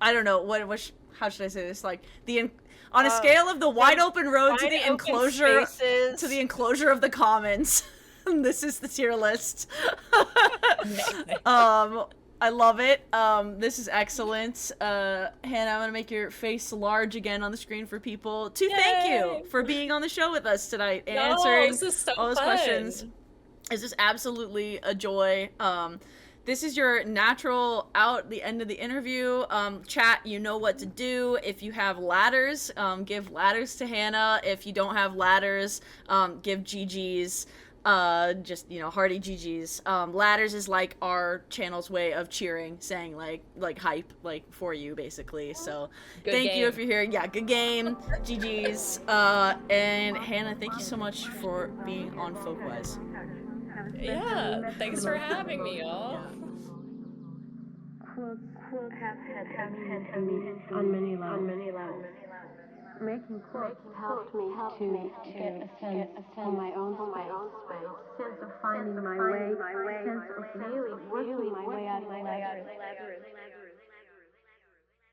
don't know how should I say this, like on a scale of the wide open road to the enclosure of the commons. This is the tier list. I love it. This is excellent. Hannah, I'm gonna make your face large again on the screen for people to thank you for being on the show with us tonight and answering all those questions. This is absolutely a joy. This is your natural out the end of the interview. Chat, you know what to do. If you have ladders, give ladders to Hannah. If you don't have ladders, give GGs. Just, hearty GGs. Ladders is like our channel's way of cheering, saying like hype, like for you basically. So thank you if you're here. Yeah, good game. GGs. And Hannah, thank you so much for being on Folkwise. Yeah, thanks for having me, y'all. Quotes have had me on many levels. Making quotes helped me to get a sense of my own space, sense of finding my way, sense of really working my way out of the labyrinth.